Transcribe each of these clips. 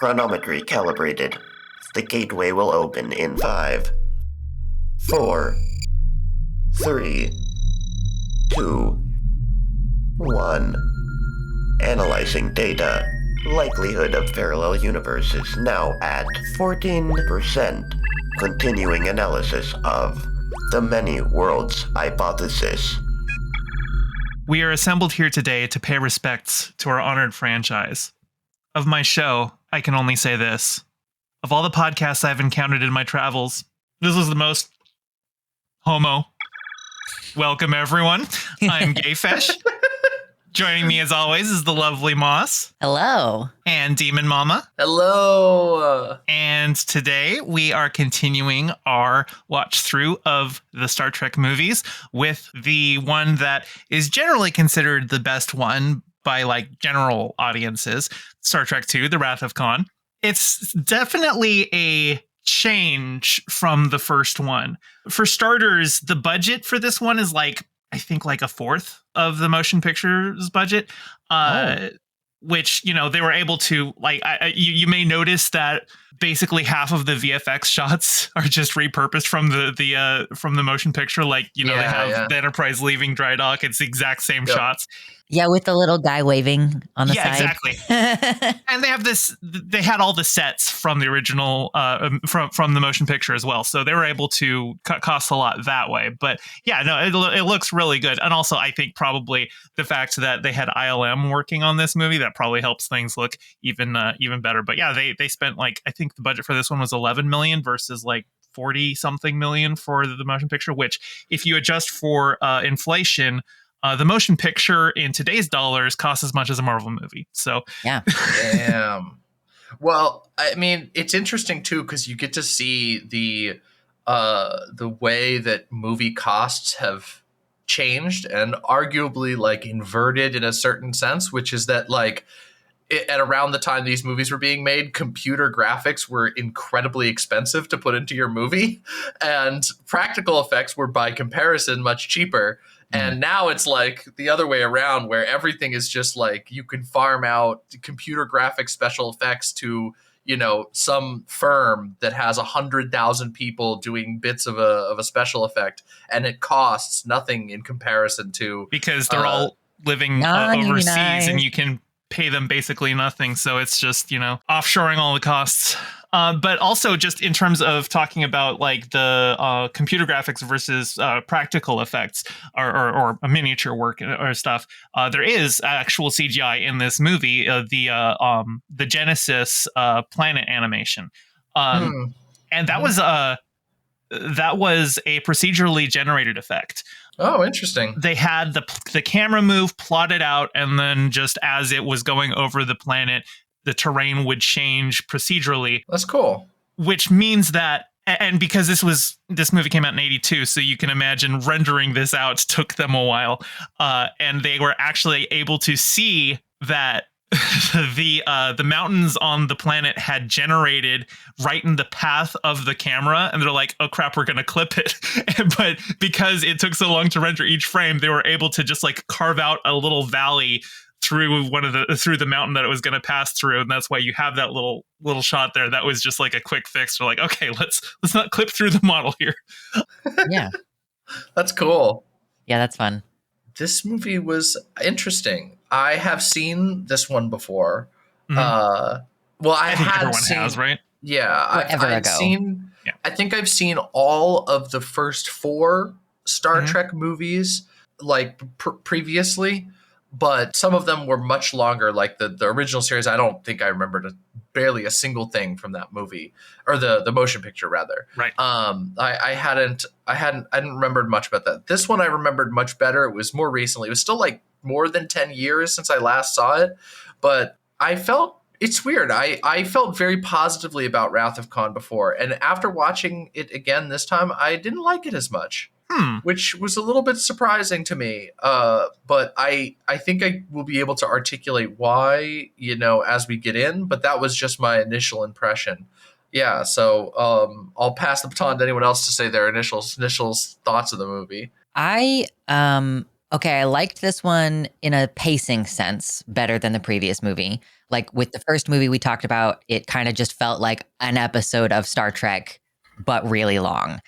Chronometry calibrated. The gateway will open in 5, 4, 3, 2, 1. Analyzing data. Likelihood of parallel universes now at 14%. Continuing analysis of the many worlds hypothesis. We are assembled here today to pay respects to our honored franchise. Of my show, I can only say this. Of all the podcasts I've encountered in my travels, this is the most homo. Welcome, everyone. I'm Gayfesh. Joining me, as always, is the lovely Moss. Hello. And DemonMama. Hello. And today we are continuing our watch through of the Star Trek movies with the one that is generally considered the best one by like general audiences, Star Trek II, The Wrath of Khan. It's definitely a change from the first one. For starters, the budget for this one is I think a fourth of the motion picture's budget, which, they were able to you may notice that basically half of the VFX shots are just repurposed from the motion picture. They have the Enterprise leaving dry dock. It's the exact same shots. Yeah, with the little guy waving on the side. Yeah, exactly. And they had all the sets from the original, from the motion picture as well. So they were able to cut costs a lot that way. But yeah, no, it looks really good. And also I think probably the fact that they had ILM working on this movie, that probably helps things look even better. But yeah, they spent I think the budget for this one was 11 million versus 40 something million for the motion picture, which if you adjust for inflation, the motion picture in today's dollars costs as much as a Marvel movie. So yeah. Damn. Well, I mean, it's interesting too because you get to see the way that movie costs have changed and arguably inverted in a certain sense, which is that at around the time these movies were being made, computer graphics were incredibly expensive to put into your movie, and practical effects were by comparison much cheaper. And now it's the other way around, where everything is just you can farm out computer graphics special effects to, some firm that has 100,000 people doing bits of a special effect, and it costs nothing in comparison to, because they're all living overseas, and you can pay them basically nothing. So it's just, offshoring all the costs. But also just in terms of talking about the computer graphics versus practical effects or miniature work or stuff, there is actual CGI in this movie, the Genesis planet animation. And that was a procedurally generated effect. Oh, interesting. They had the camera move plotted out, and then just as it was going over the planet, the terrain would change procedurally. That's cool. Which means that, and because this movie came out in 1982, so you can imagine rendering this out took them a while, and they were actually able to see that the mountains on the planet had generated right in the path of the camera, and they're like, oh crap, we're gonna clip it. But because it took so long to render each frame, they were able to just carve out a little valley through through the mountain that it was going to pass through, and that's why you have that little shot there. That was just a quick fix. They're okay, let's not clip through the model here. Yeah, that's cool. Yeah, that's fun. This movie was interesting. I have seen this one before. Mm-hmm. I think had everyone seen, has, right? Yeah, I've seen. Yeah. I think I've seen all of the first 4 Star Trek movies previously. But some of them were much longer, like the original series. I don't think I remembered barely a single thing from that movie, or the motion picture rather. Right. I hadn't remembered much about that. This one I remembered much better. It was more recently. It was still more than 10 years since I last saw it, but I felt it's weird. I felt very positively about Wrath of Khan before, and after watching it again this time, I didn't like it as much. Which was a little bit surprising to me. But I think I will be able to articulate why, as we get in. But that was just my initial impression. Yeah, so I'll pass the baton to anyone else to say their initial thoughts of the movie. I Okay, I liked this one in a pacing sense better than the previous movie. Like with the first movie we talked about, it kind of just felt like an episode of Star Trek, but really long,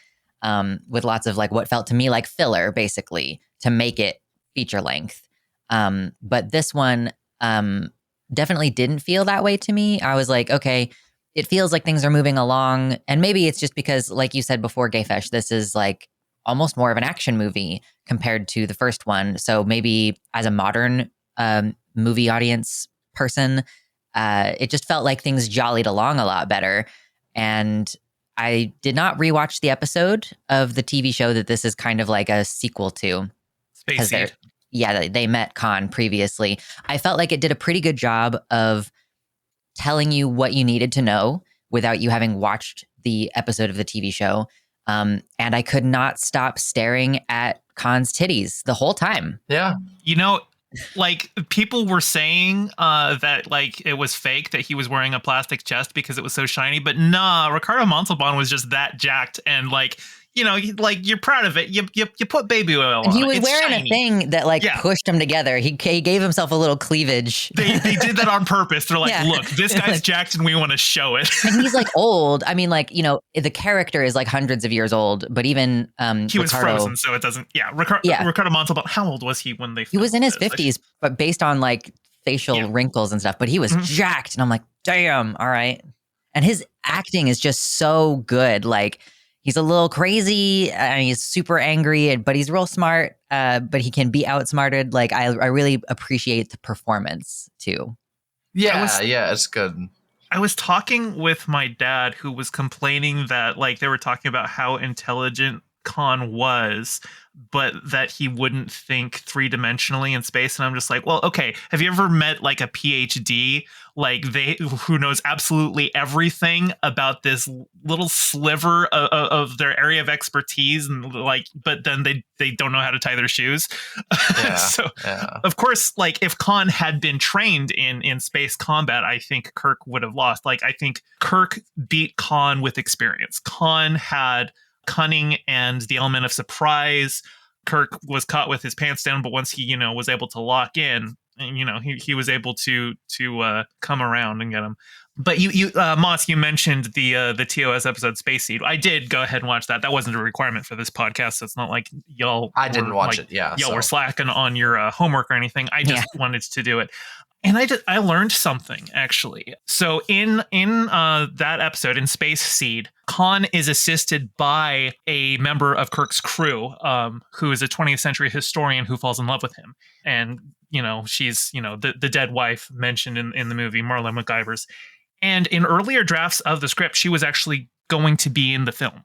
with lots of like what felt to me like filler, basically, to make it feature length. But this one definitely didn't feel that way to me. I was like, okay, it feels like things are moving along. And maybe it's just because, like you said before, Gayfesh, this is like almost more of an action movie compared to the first one. So maybe as a modern movie audience person, it just felt like things jollied along a lot better. And I did not rewatch the episode of the TV show that this is kind of like a sequel to. Space Seed. Yeah, they met Khan previously. I felt like it did a pretty good job of telling you what you needed to know without you having watched the episode of the TV show. And I could not stop staring at Khan's titties the whole time. Yeah. You know, like people were saying that like it was fake that he was wearing a plastic chest because it was so shiny, but nah, Ricardo Montalban was just that jacked and like, you know, like you're proud of it. You put baby oil on. And he was It's wearing shiny. a thing that like Yeah. pushed him together. He gave himself a little cleavage. They did that on purpose. They're like, Yeah. look, this guy's jacked and we want to show it. And he's like old. I mean, like, you know, the character is like hundreds of years old, but even He was Ricardo, frozen, so it doesn't. Yeah, Yeah. Ricardo Montalban. How old was he when they? he was in his filmed this? 50s, but based on like facial Yeah. wrinkles and stuff, but he was Mhm. jacked. And I'm like, damn, all right. And his acting is just so good. Like, he's a little crazy and he's super angry, but he's real smart, but he can be outsmarted. Like, I really appreciate the performance too. Yeah, it's good. I was talking with my dad, who was complaining that like they were talking about how intelligent Khan was, but that he wouldn't think three-dimensionally in space. And I'm just like, well, okay, have you ever met like a PhD, like who knows absolutely everything about this little sliver of their area of expertise, and like, but then they don't know how to tie their shoes. Yeah, So yeah. of course, like if Khan had been trained in space combat, I think Kirk would have lost. Like I think Kirk beat Khan with experience. Khan had cunning and the element of surprise. Kirk was caught with his pants down, but once he, you know, was able to lock in, and you know, he was able to come around and get him. But you Moss, you mentioned the TOS episode Space Seed. I did go ahead and watch that. That wasn't a requirement for this podcast, so it's not like y'all. I didn't watch it. Yeah, y'all so. were slacking on your homework or anything. I just wanted to do it. And I learned something actually. So in that episode in Space Seed, Khan is assisted by a member of Kirk's crew, who is a 20th century historian who falls in love with him. And you know, she's, you know, the dead wife mentioned in the movie, Marla McIvers. And in earlier drafts of the script, she was actually going to be in the film.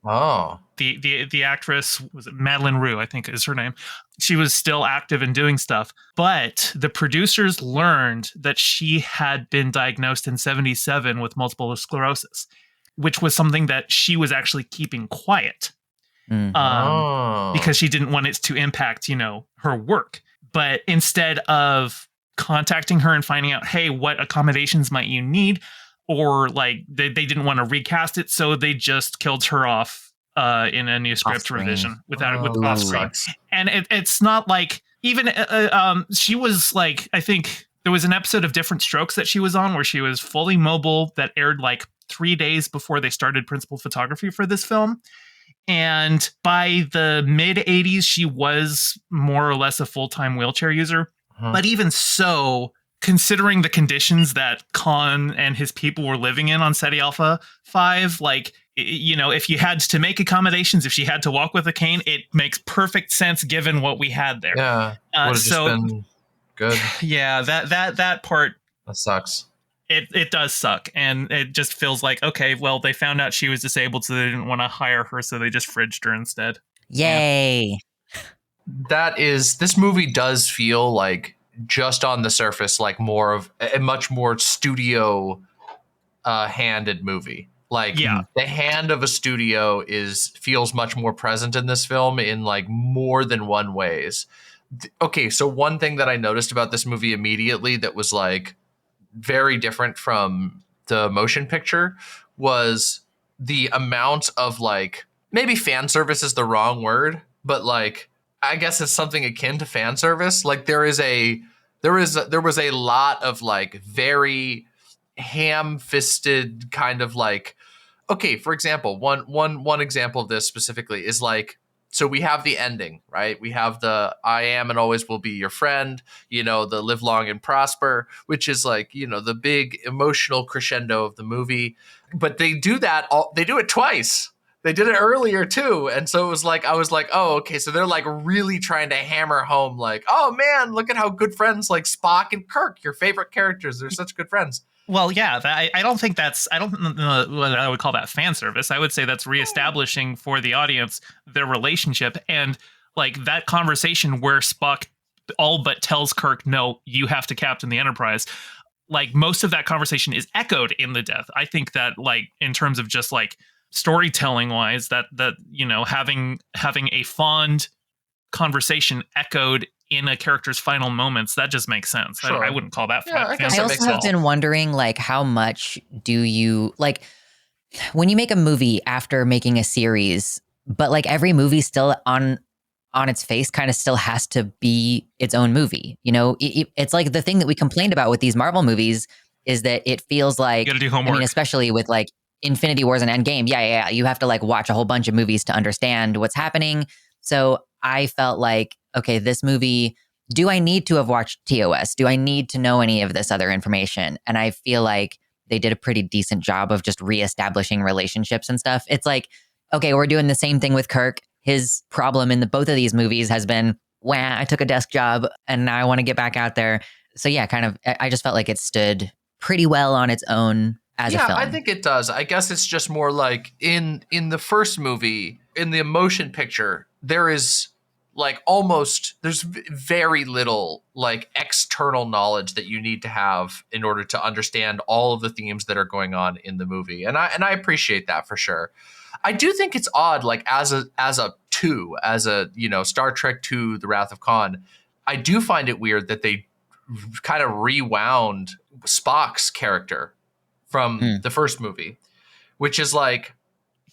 Oh. The actress, was it Madeline Rue, I think is her name. She was still active and doing stuff, but the producers learned that she had been diagnosed in 1977 with multiple sclerosis, which was something that she was actually keeping quiet because she didn't want it to impact, you know, her work. But instead of contacting her and finding out, hey, what accommodations might you need, or like they didn't want to recast it, so they just killed her off in a new script Off-screen. revision with off-screen. Sucks. And it's not like even she was like, I think there was an episode of Different Strokes that she was on where she was fully mobile that aired like 3 days before they started principal photography for this film. And by the mid 80s, she was more or less a full-time wheelchair user. But even so, considering the conditions that Khan and his people were living in on SETI Alpha 5, like, you know, if you had to make accommodations, if she had to walk with a cane, it makes perfect sense given what we had there. Yeah. Would have just been good. Yeah, that part, That sucks. it does suck. And it just feels like, okay, well, they found out she was disabled, so they didn't want to hire her, so they just fridged her instead. Yay. This movie does feel like, just on the surface, like more of a much more studio handed movie. Like the hand of a studio feels much more present in this film in like more than one ways. Okay, so one thing that I noticed about this movie immediately that was like very different from the motion picture was the amount of like, maybe fan service is the wrong word, but like I guess it's something akin to fan service. Like there was a lot of like very ham-fisted kind of like, okay, for example, one example of this specifically is like, so we have the ending, right? We have the I am and always will be your friend, the live long and prosper, which is like, the big emotional crescendo of the movie. But they do they do it twice. They did it earlier too. And so it was like, I was like, oh, okay. So they're like really trying to hammer home like, oh man, look at how good friends like Spock and Kirk, your favorite characters. They're such good friends. Well, yeah, I don't know what I would call that fan service. I would say that's reestablishing for the audience their relationship, and like that conversation where Spock all but tells Kirk, no, you have to captain the Enterprise. Like most of that conversation is echoed in the death. I think that like in terms of just like storytelling wise, that having a fond conversation echoed in a character's final moments, that just makes sense. Sure. I wouldn't call that I fan guess I service also at have all. been wondering, like, how much do you like when you make a movie after making a series, but like every movie still on its face kind of still has to be its own movie. It's like the thing that we complained about with these Marvel movies is that it feels like, You gotta do I homework. mean, especially with like Infinity Wars and Endgame. Yeah. You have to like watch a whole bunch of movies to understand what's happening. So I felt like, okay, this movie, do I need to have watched TOS? Do I need to know any of this other information? And I feel like they did a pretty decent job of just reestablishing relationships and stuff. It's like, okay, we're doing the same thing with Kirk. His problem in both of these movies has been, I took a desk job and now I want to get back out there. So yeah, kind of, I just felt like it stood pretty well on its own as a film. Yeah, I think it does. I guess it's just more like in the first movie, in the motion picture, there is like there's very little like external knowledge that you need to have in order to understand all of the themes that are going on in the movie. And I appreciate that for sure. I do think it's odd, like as a Star Trek II, The Wrath of Khan, I do find it weird that they kind of rewound Spock's character from the first movie, which is like,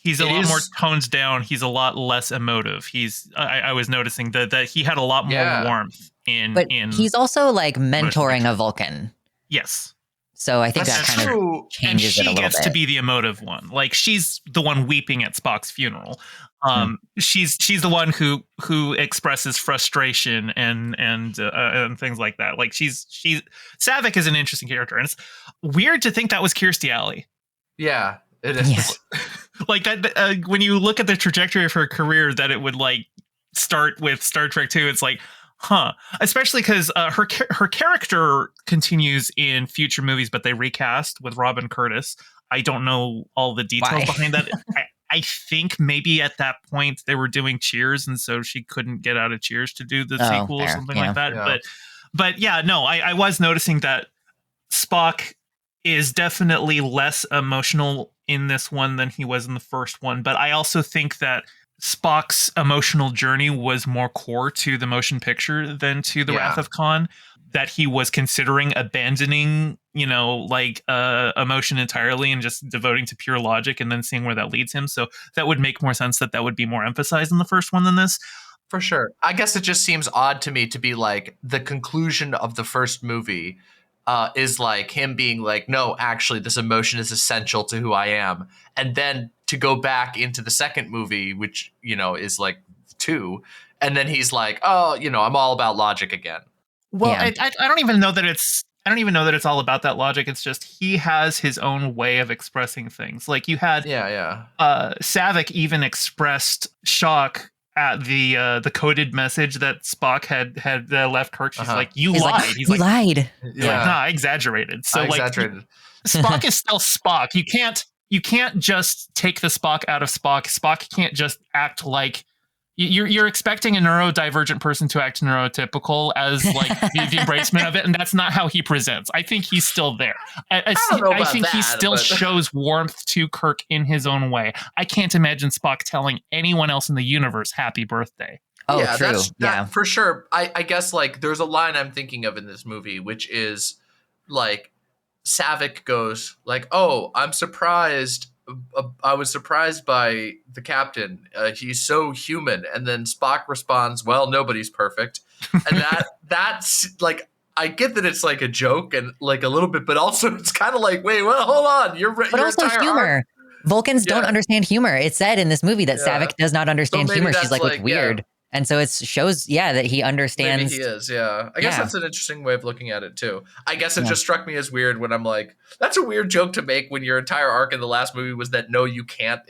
He's a lot more toned down. He's a lot less emotive. I was noticing that he had a lot more warmth but he's also like mentoring a Vulcan. Yes. So I think that kind of changes it a little bit. And she gets to be the emotive one. Like she's the one weeping at Spock's funeral. She's the one who expresses frustration and things like that. Like Saavik is an interesting character, and it's weird to think that was Kirstie Alley. Yeah, it is. Yeah. Like that when you look at the trajectory of her career, that it would like start with Star Trek II. It's like, huh? Especially because her character continues in future movies, but they recast with Robin Curtis. I don't know all the details behind that. I think maybe at that point they were doing Cheers, and so she couldn't get out of Cheers to do the sequel or something like that. Yeah. But yeah, no, I was noticing that Spock is definitely less emotional in this one than he was in the first one. But I also think that Spock's emotional journey was more core to the motion picture than to the Wrath of Khan, that he was considering abandoning, emotion entirely and just devoting to pure logic and then seeing where that leads him. So that would make more sense that would be more emphasized in the first one than this. For sure. I guess it just seems odd to me to be like the conclusion of the first movie is like him being like, no, actually, this emotion is essential to who I am. And then to go back into the second movie, which, is like 2. And then he's like, oh, I'm all about logic again. Well, I don't even know that it's all about that logic. It's just he has his own way of expressing things. Like you had Saavik even expressed shock at the coded message that Spock had left Kirk. She's like, you lied. Like, He's you like, lied. He's like, nah, I exaggerated. So Spock is still Spock. You can't just take the Spock out of Spock. Spock can't just act like you're expecting a neurodivergent person to act neurotypical as like the embracement of it, and that's not how he presents. I think he's still there. I think he still shows warmth to Kirk in his own way. I can't imagine Spock telling anyone else in the universe happy birthday. Oh, yeah, true. That for sure. I guess like there's a line I'm thinking of in this movie, which is like Saavik goes like, oh, I'm surprised I was surprised by the captain. He's so human, and then Spock responds, "Well, nobody's perfect," and that's like. I get that it's like a joke and like a little bit, but also it's kind of like, wait, well, hold on, But also humor. Vulcans don't understand humor. It's said in this movie that Saavik does not understand humor. She's like, it's weird. Yeah. And so it shows, that he understands. Maybe he is, I guess that's an interesting way of looking at it, too. I guess it just struck me as weird when I'm like, that's a weird joke to make when your entire arc in the last movie was that, no, you can't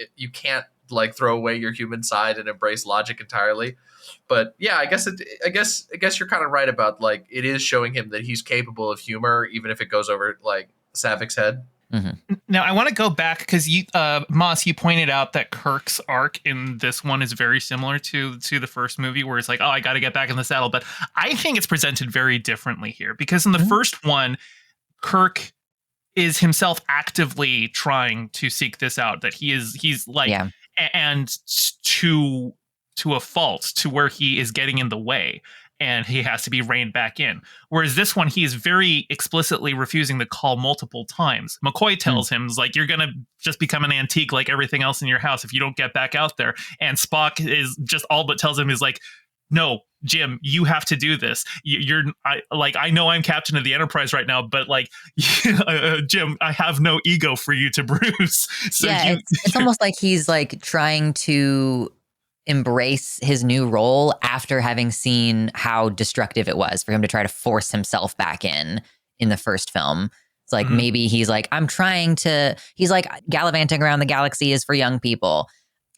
like throw away your human side and embrace logic entirely. But yeah, I guess you're kind of right about like it is showing him that he's capable of humor, even if it goes over like Saavik's head. Mm-hmm. Now, I want to go back because Moss, you pointed out that Kirk's arc in this one is very similar to the first movie, where it's like, oh, I got to get back in the saddle. But I think it's presented very differently here because in the first one, Kirk is himself actively trying to seek this out. That he's like, and to a fault, to where he is getting in the way. And he has to be reined back in. Whereas this one, he is very explicitly refusing the call multiple times. McCoy tells him, like, you're going to just become an antique like everything else in your house if you don't get back out there. And Spock is just all but tells him, is like, no, Jim, you have to do this. I know I'm captain of the Enterprise right now, but like, Jim, I have no ego for you to bruise. So it's almost like he's like trying to embrace his new role after having seen how destructive it was for him to try to force himself back in the first film. It's like maybe he's like, he's like gallivanting around the galaxy is for young people.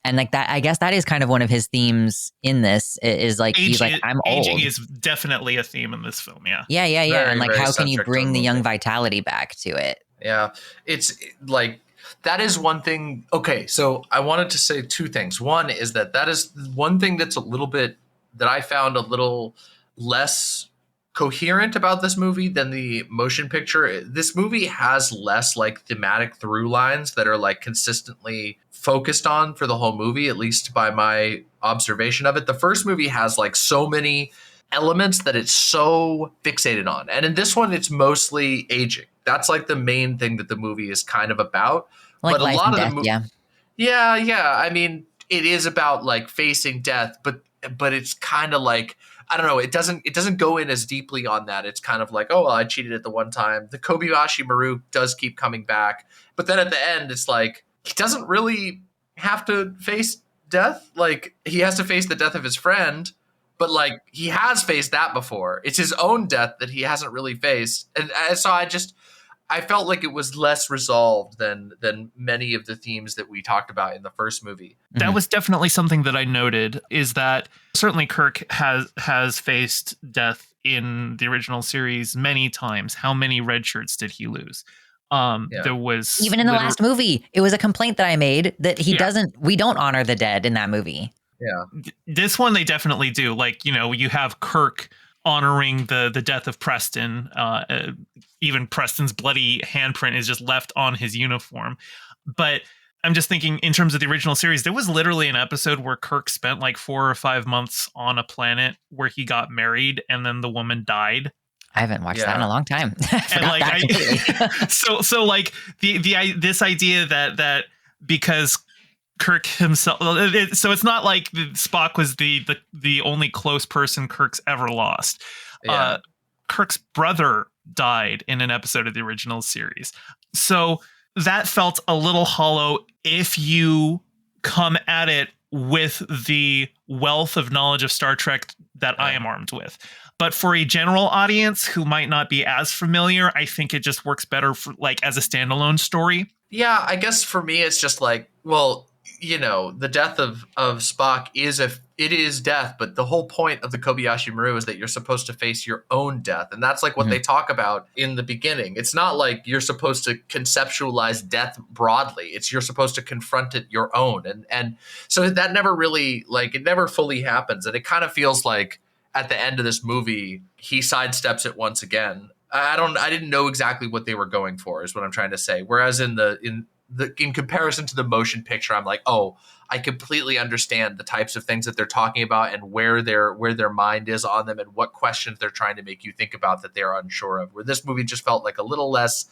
And like that, I guess that is kind of one of his themes in this is like, he's like, I'm old. Aging is definitely a theme in this film. Yeah. Yeah. Very, and like, how can you bring the young vitality back to it? Yeah. It's like, that is one thing. Okay, so I wanted to say two things. One is that is one thing that's a little bit that I found a little less coherent about this movie than the motion picture. This movie has less like thematic through lines that are like consistently focused on for the whole movie, at least by my observation of it. The first movie has like so many elements that it's so fixated on. And in this one, it's mostly aging. That's like the main thing that the movie is kind of about. Like but a lot of death, the yeah. I mean, it is about like facing death, but it's kind of like, I don't know. It doesn't go in as deeply on that. It's kind of like, oh, well, I cheated at the one time. The Kobayashi Maru does keep coming back, but then at the end, it's like he doesn't really have to face death. Like he has to face the death of his friend, but like he has faced that before. It's his own death that he hasn't really faced, and so I felt like it was less resolved than many of the themes that we talked about in the first movie. That was definitely something that I noted, is that certainly Kirk has faced death in the original series many times. How many red shirts did he lose? There was even in the last movie, it was a complaint that I made that we don't honor the dead in that movie. Yeah. This one they definitely do. Like, you have Kirk honoring the death of Preston. Even Preston's bloody handprint is just left on his uniform. But I'm just thinking in terms of the original series, there was literally an episode where Kirk spent like 4 or 5 months on a planet where he got married and then the woman died. I haven't watched that in a long time. And like, so like this idea that because Kirk himself, so it's not like Spock was the only close person Kirk's ever lost. Yeah. Kirk's brother died in an episode of the original series. So that felt a little hollow if you come at it with the wealth of knowledge of Star Trek that I am armed with. But for a general audience who might not be as familiar, I think it just works better for like as a standalone story. Yeah, I guess for me, it's just like, well, the death of Spock is death, but the whole point of the Kobayashi Maru is that you're supposed to face your own death. And that's like what they talk about in the beginning. It's not like you're supposed to conceptualize death broadly. It's you're supposed to confront it your own. And so that never really, like, it never fully happens. And it kind of feels like at the end of this movie, he sidesteps it once again. I didn't know exactly what they were going for, is what I'm trying to say. Whereas in in comparison to the motion picture, I'm like, oh, I completely understand the types of things that they're talking about and where their mind is on them and what questions they're trying to make you think about that they're unsure of. Where this movie just felt like a little less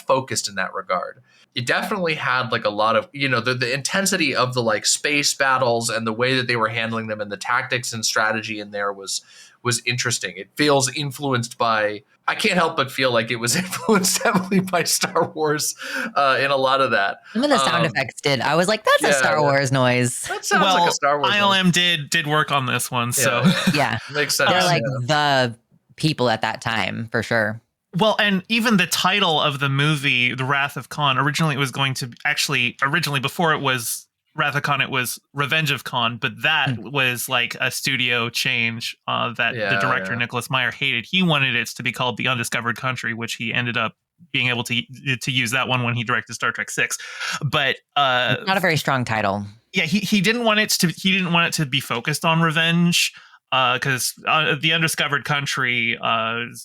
focused in that regard. It definitely had like a lot of, the intensity of the like space battles and the way that they were handling them and the tactics and strategy in there was interesting. It feels influenced by, I can't help but feel like it was influenced heavily by Star Wars in a lot of that. Some of the sound effects did. I was like, that's a Star Wars noise. That sounds like a Star Wars ILM noise. did work on this one, so. Yeah. Makes sense. They're like the people at that time, for sure. Well, and even the title of the movie, The Wrath of Khan, originally before it was Wrath of Khan, it was Revenge of Khan, but that was like a studio change that the director, Nicholas Meyer, hated. He wanted it to be called The Undiscovered Country, which he ended up being able to use that one when he directed Star Trek VI. But not a very strong title. Yeah, he didn't want it to be focused on revenge. Because the Undiscovered Country,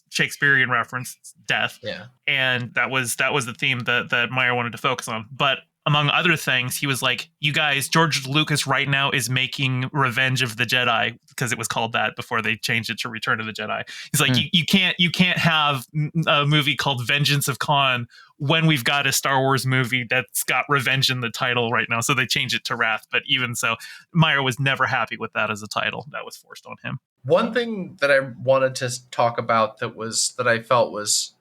Shakespearean reference, death, and that was the theme that Meyer wanted to focus on. But among other things, he was like, "You guys, George Lucas right now is making Revenge of the Jedi because it was called that before they changed it to Return of the Jedi." He's like, "You can't have a movie called Vengeance of Khan when we've got a Star Wars movie that's got revenge in the title right now." So they changed it to Wrath. But even so, Meyer was never happy with that as a title that was forced on him. One thing that I wanted to talk about that I felt was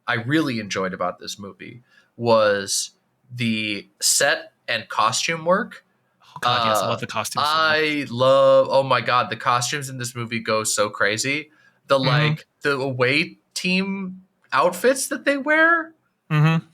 I really enjoyed about this movie was the set and costume work. Oh God, yes, I love the costumes. Oh my God, the costumes in this movie go so crazy. The away team outfits that they wear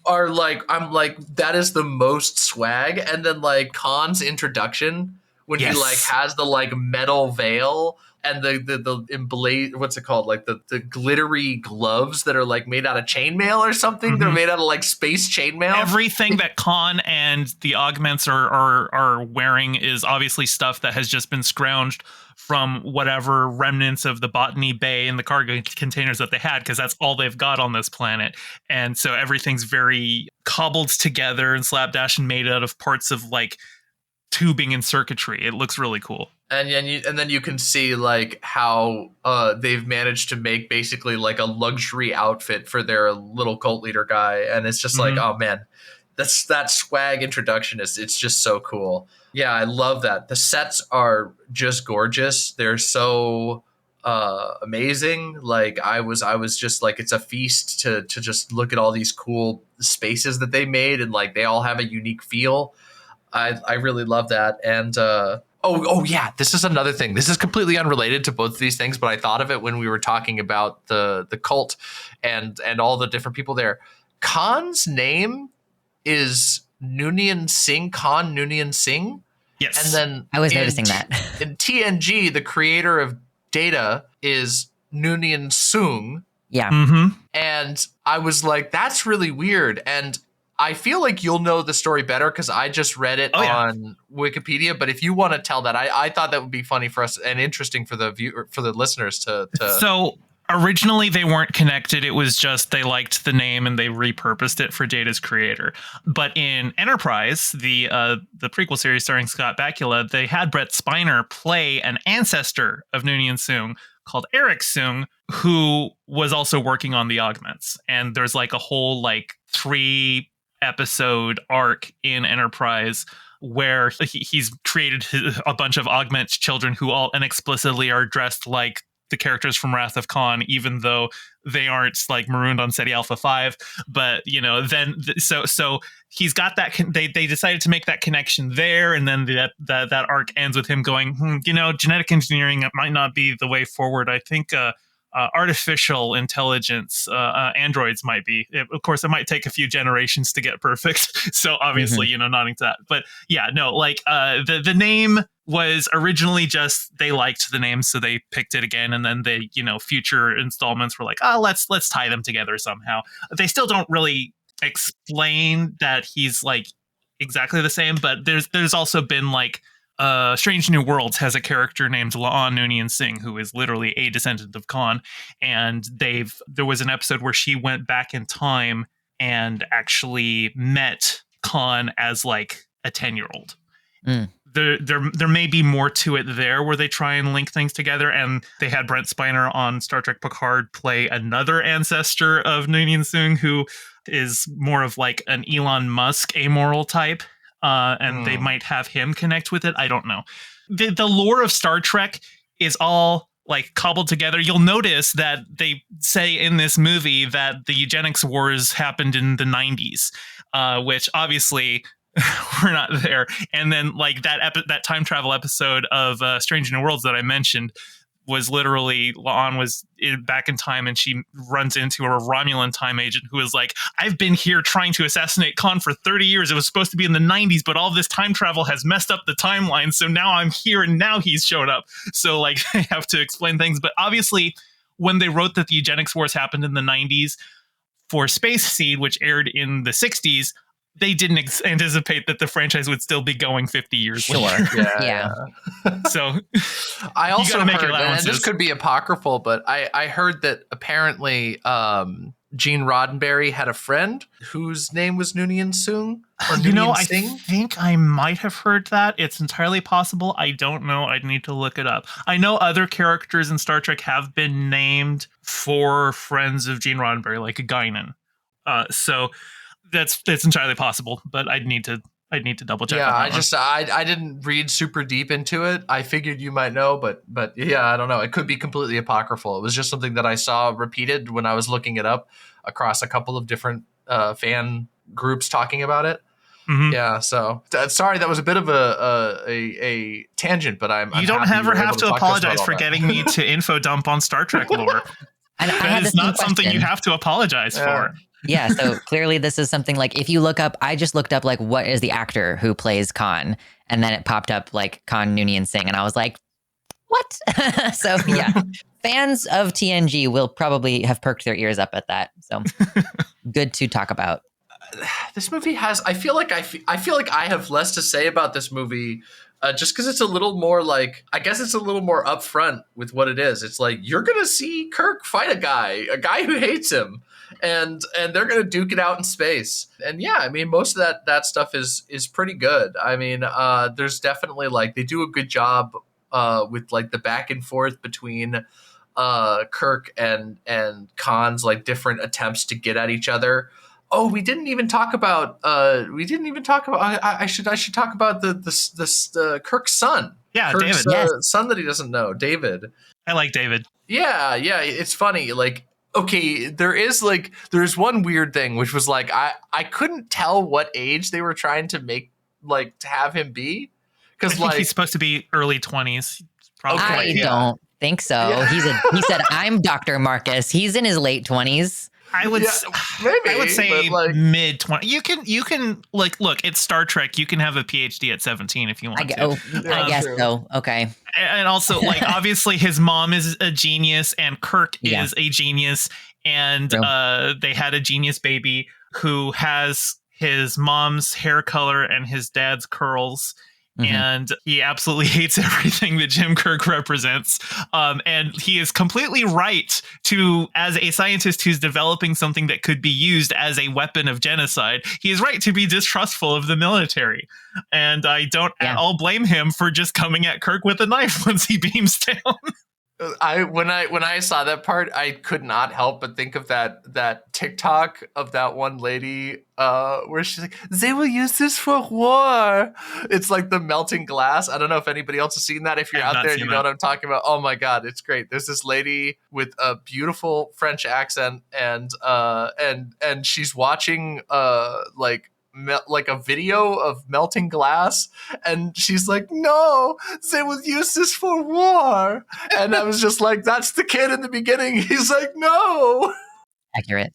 are like, I'm like, that is the most swag. And then like Khan's introduction when he like has the like metal veil and the what's it called? Like the glittery gloves that are like made out of chainmail or something. They're made out of like space chainmail. Everything that Khan and the augments are wearing is obviously stuff that has just been scrounged from whatever remnants of the Botany Bay and the cargo containers that they had, because that's all they've got on this planet. And so everything's very cobbled together and slapdash and made out of parts of like tubing and circuitry. It looks really cool. And then you can see like how they've managed to make basically like a luxury outfit for their little cult leader guy. And it's just like, oh man, that swag introduction it's just so cool. Yeah, I love that. The sets are just gorgeous. They're so amazing. Like I was just like, it's a feast to just look at all these cool spaces that they made, and like they all have a unique feel. I really love that. And oh yeah, this is another thing. This is completely unrelated to both of these things, but I thought of it when we were talking about the cult and all the different people there. Khan's name is Noonien Singh, Khan Noonien Singh. Yes. And then I was noticing that. In TNG, the creator of Data is Noonien Sung. Yeah. And I was like, that's really weird. And I feel like you'll know the story better because I just read it on Wikipedia. But if you want to tell that, I thought that would be funny for us and interesting for the listeners to. So originally they weren't connected. It was just they liked the name and they repurposed it for Data's creator. But in Enterprise, the prequel series starring Scott Bakula, they had Brett Spiner play an ancestor of Noonien Sung called Eric Sung, who was also working on the augments. And there's like a whole like 3-episode arc in Enterprise where he's created a bunch of augment children who all inexplicably are dressed like the characters from Wrath of Khan, even though they aren't like marooned on SETI Alpha 5. But then so he's got that. They decided to make that connection there, and then that arc ends with him going, genetic engineering might not be the way forward. I think artificial intelligence, androids might be. Of course, it might take a few generations to get perfect. So obviously, nodding to that. But yeah, no, like the name was originally just they liked the name, so they picked it again, and then they, future installments were like, let's tie them together somehow. They still don't really explain that he's like exactly the same, but there's also been like Strange New Worlds has a character named La'an Noonien Singh, who is literally a descendant of Khan, and there was an episode where she went back in time and actually met Khan as like a 10-year-old. Mm. There may be more to it there where they try and link things together, and they had Brent Spiner on Star Trek Picard play another ancestor of Noonien Soong, who is more of like an Elon Musk amoral type, and they might have him connect with it. I don't know. The lore of Star Trek is all like cobbled together. You'll notice that they say in this movie that the eugenics wars happened in the 90s, which obviously we're not there. And then like that time travel episode of Strange New Worlds that I mentioned was literally La'an was back in time, and she runs into a Romulan time agent who is like, I've been here trying to assassinate Khan for 30 years. It was supposed to be in the 90s, but all this time travel has messed up the timeline. So now I'm here and now he's showed up. So like they have to explain things. But obviously when they wrote that the eugenics wars happened in the 90s for Space Seed, which aired in the 60s, they didn't anticipate that the franchise would still be going 50 years later. Yeah. So I also make heard, and allowances. this could be apocryphal, but I heard that apparently Gene Roddenberry had a friend whose name was Noonien Soong. Or Noonien I Singh? think I might have heard that. It's entirely possible. I don't know. I'd need to look it up. I know other characters in Star Trek have been named for friends of Gene Roddenberry, like a Guinan. So that's entirely possible, but I'd need to double check. Yeah, on that I didn't read super deep into it. I figured you might know, but yeah, I don't know. It could be completely apocryphal. It was just something that I saw repeated when I was looking it up across a couple of different fan groups talking about it. Mm-hmm. Yeah, so sorry, that was a bit of a tangent, but I'm you don't happy ever you were have able to talk us about apologize all for that. getting me to info dump on Star Trek lore. That is not something you have to apologize for. Yeah, so clearly this is something like if you look up, I just looked up like what is the actor who plays Khan, and then it popped up like Khan Noonien Singh, and I was like, what? So yeah, fans of TNG will probably have perked their ears up at that. So good to talk about. This movie has. I feel like I have less to say about this movie. Just because it's a little more like, I guess it's a little more upfront with what it is. It's like, you're going to see Kirk fight a guy who hates him, and they're going to duke it out in space. And yeah, I mean, most of that stuff is pretty good. I mean, there's definitely like, they do a good job with like the back and forth between Kirk and Khan's like different attempts to get at each other. Oh, we didn't even talk about. I should talk about the Kirk's son. Yeah, Kirk's, David. Son that he doesn't know, David. I like David. Yeah. It's funny. Like, okay, there's one weird thing, which was like I couldn't tell what age they were trying to make, like, to have him be, I think he's supposed to be early 20s. Probably. I don't think so. Yeah. He said, I'm Dr. Marcus. He's in his late 20s. I would maybe, I would say like, mid 20. You can like look, it's Star Trek. You can have a PhD at 17 if you want to. I guess true. so. Okay. And also, like, obviously his mom is a genius and Kirk is a genius, and they had a genius baby who has his mom's hair color and his dad's curls. Mm-hmm. And he absolutely hates everything that Jim Kirk represents. And he is completely right to, as a scientist who's developing something that could be used as a weapon of genocide, he is right to be distrustful of the military. And I don't at all blame him for just coming at Kirk with a knife once he beams down. When I saw that part, I could not help but think of that TikTok of that one lady where she's like, they will use this for war. It's like the melting glass. I don't know if anybody else has seen that. If you're out there and you know what I'm talking about, oh my God, it's great. There's this lady with a beautiful French accent, and she's watching like a video of melting glass, and she's like, no, they will use this for war. And I was just like, that's the kid in the beginning. He's like, no. Accurate.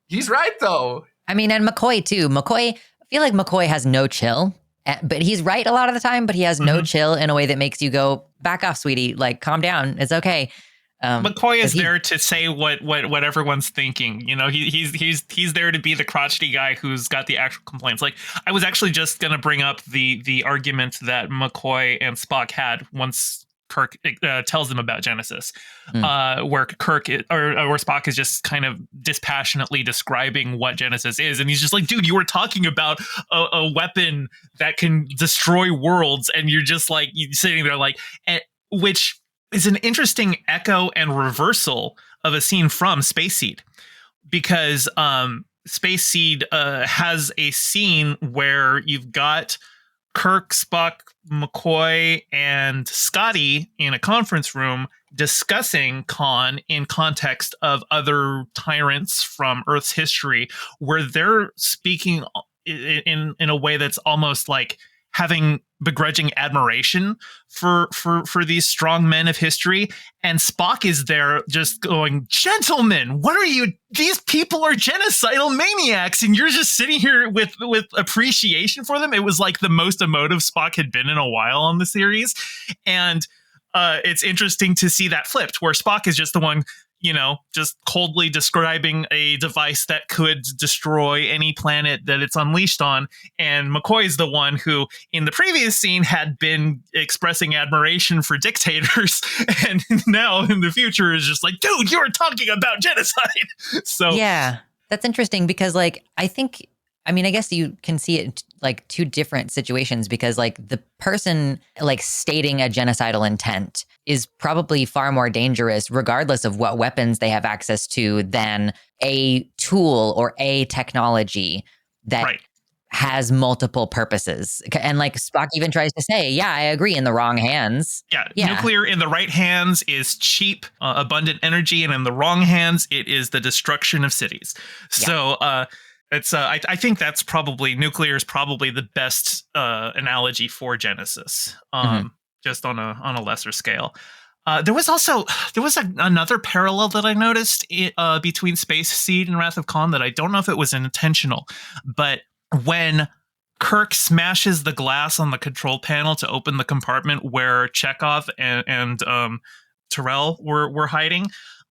He's right though. I mean, and McCoy too. I feel like McCoy has no chill, but he's right a lot of the time, but he has no chill in a way that makes you go, back off, sweetie, like, calm down, it's okay. McCoy is there to say what everyone's thinking. You know, he's there to be the crotchety guy who's got the actual complaints. Like, I was actually just going to bring up the argument that McCoy and Spock had once Kirk tells them about Genesis, where where Spock is just kind of dispassionately describing what Genesis is, and he's just like, "Dude, you were talking about a weapon that can destroy worlds, and you're just like sitting there like," which is an interesting echo and reversal of a scene from Space Seed, because Space Seed has a scene where you've got Kirk, Spock, McCoy, and Scotty in a conference room discussing Khan in context of other tyrants from Earth's history, where they're speaking in a way that's almost like having begrudging admiration for these strong men of history. And Spock is there just going, "Gentlemen, what are you? These people are genocidal maniacs," and you're just sitting here with appreciation for them. It was like the most emotive Spock had been in a while on the series. And it's interesting to see that flipped, where Spock is just the one, just coldly describing a device that could destroy any planet that it's unleashed on. And McCoy is the one who, in the previous scene, had been expressing admiration for dictators. And now in the future is just like, "Dude, you're talking about genocide." So yeah, that's interesting because I guess you can see it like two different situations, because like the person like stating a genocidal intent is probably far more dangerous regardless of what weapons they have access to than a tool or a technology that has multiple purposes. And like Spock even tries to say, "Yeah, I agree, in the wrong hands." Yeah. Nuclear in the right hands is cheap, abundant energy, and in the wrong hands, it is the destruction of cities. So, it's I think that's probably, nuclear is probably the best analogy for Genesis, just on a lesser scale. There was another parallel that I noticed between Space Seed and Wrath of Khan that I don't know if it was intentional, but when Kirk smashes the glass on the control panel to open the compartment where Chekhov and Terrell were hiding,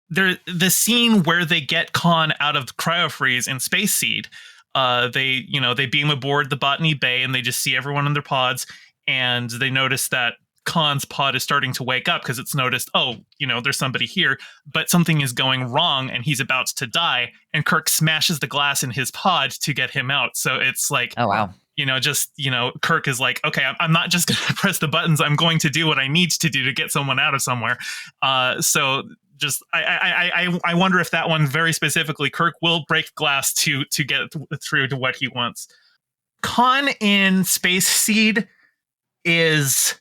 the scene where they get Khan out of cryofreeze in Space Seed, they beam aboard the Botany Bay and they just see everyone in their pods, and they notice that Khan's pod is starting to wake up because it's noticed, there's somebody here, but something is going wrong and he's about to die, and Kirk smashes the glass in his pod to get him out. So it's like, oh wow, Kirk is like, "Okay, I'm not just going to press the buttons. I'm going to do what I need to do to get someone out of somewhere." So just I wonder if that one very specifically, Kirk will break glass to get through to what he wants. Khan in Space Seed is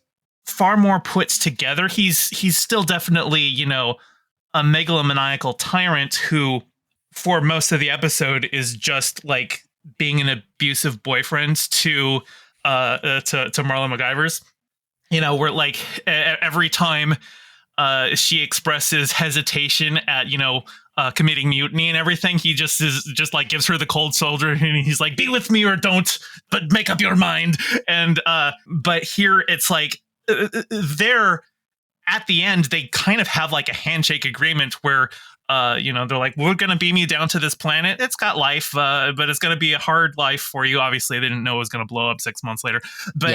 far more put together. He's still definitely, a megalomaniacal tyrant who, for most of the episode, is just like being an abusive boyfriend to Marla MacGyver's. Where like every time she expresses hesitation at committing mutiny and everything, he just like gives her the cold shoulder, and he's like, "Be with me or don't, but make up your mind." And but here it's like they're at the end, they kind of have like a handshake agreement where they're like, "We're gonna beam you down to this planet. It's got life, but it's gonna be a hard life for you." Obviously they didn't know it was gonna blow up 6 months later, but